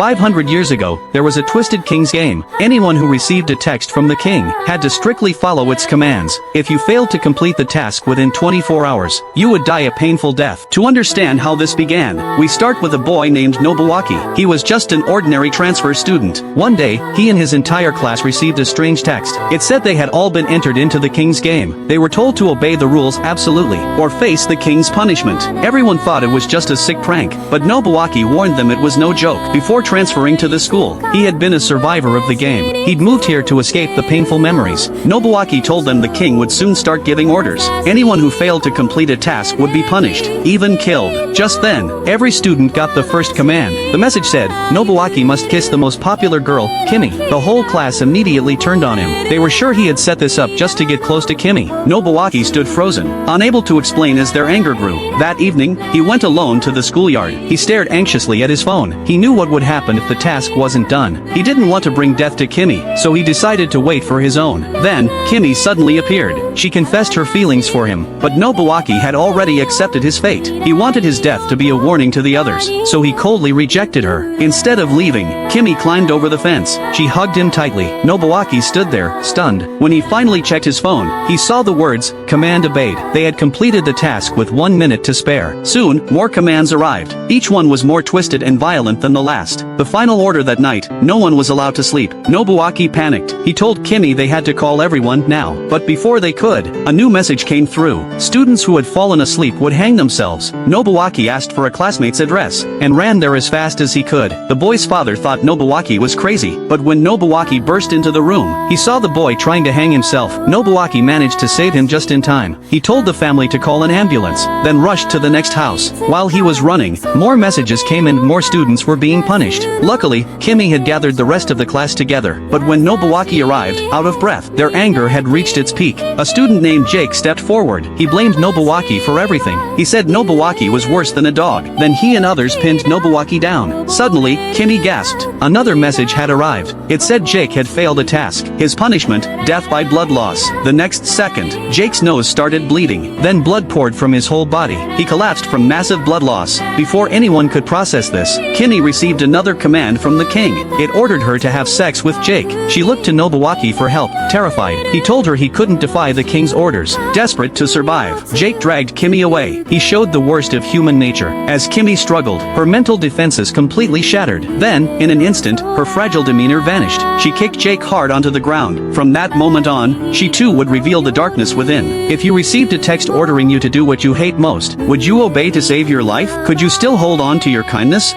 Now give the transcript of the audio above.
500 years ago, there was a twisted king's game. Anyone who received a text from the king had to strictly follow its commands. If you failed to complete the task within 24 hours, you would die a painful death. To understand how this began, we start with a boy named Nobuaki. He was just an ordinary transfer student. One day, he and his entire class received a strange text. It said they had all been entered into the king's game. They were told to obey the rules absolutely, or face the king's punishment. Everyone thought it was just a sick prank, but Nobuaki warned them it was no joke. Before transferring to the school, he had been a survivor of the game. He'd moved here to escape the painful memories. Nobuaki told them the king would soon start giving orders. Anyone who failed to complete a task would be punished, even killed. Just then, every student got the first command. The message said, Nobuaki must kiss the most popular girl, Kimi. The whole class immediately turned on him. They were sure he had set this up just to get close to Kimi. Nobuaki stood frozen, unable to explain as their anger grew. That evening, he went alone to the schoolyard. He stared anxiously at his phone. He knew what would happen if the task wasn't done. He didn't want to bring death to Kimi, so he decided to wait for his own. Then, Kimi suddenly appeared. She confessed her feelings for him, but Nobuaki had already accepted his fate. He wanted his death to be a warning to the others, so he coldly rejected her. Instead of leaving, Kimi climbed over the fence. She hugged him tightly. Nobuaki stood there, stunned. When he finally checked his phone, he saw the words, "Command obeyed." They had completed the task with 1 minute to spare. Soon, more commands arrived. Each one was more twisted and violent than the last. The final order that night, no one was allowed to sleep. Nobuaki panicked. He told Kimi they had to call everyone now. But before they could, a new message came through. Students who had fallen asleep would hang themselves. Nobuaki asked for a classmate's address, and ran there as fast as he could. The boy's father thought Nobuaki was crazy, but when Nobuaki burst into the room, he saw the boy trying to hang himself. Nobuaki managed to save him just in time. He told the family to call an ambulance, then rushed to the next house. While he was running, more messages came and more students were being punished. Luckily, Kimi had gathered the rest of the class together, but when Nobuaki arrived, out of breath, their anger had reached its peak. A student named Jake stepped forward. He blamed Nobuaki for everything. He said Nobuaki was worse than a dog. Then he and others pinned Nobuaki down. Suddenly, Kimi gasped. Another message had arrived. It said Jake had failed a task. His punishment, death by blood loss. The next second, Jake's nose started bleeding. Then blood poured from his whole body. He collapsed from massive blood loss. Before anyone could process this, Kimi received another command from the king. It ordered her to have sex with Jake. She looked to Nobuaki for help, terrified. He told her he couldn't defy the king's orders. Desperate to survive, Jake dragged Kimi away. He showed the worst of human nature. As Kimi struggled, her mental defenses completely shattered. Then, in an instant, her fragile demeanor vanished. She kicked Jake hard onto the ground. From that moment on, she too would reveal the darkness within. If you received a text ordering you to do what you hate most, would you obey to save your life? Could you still hold on to your kindness?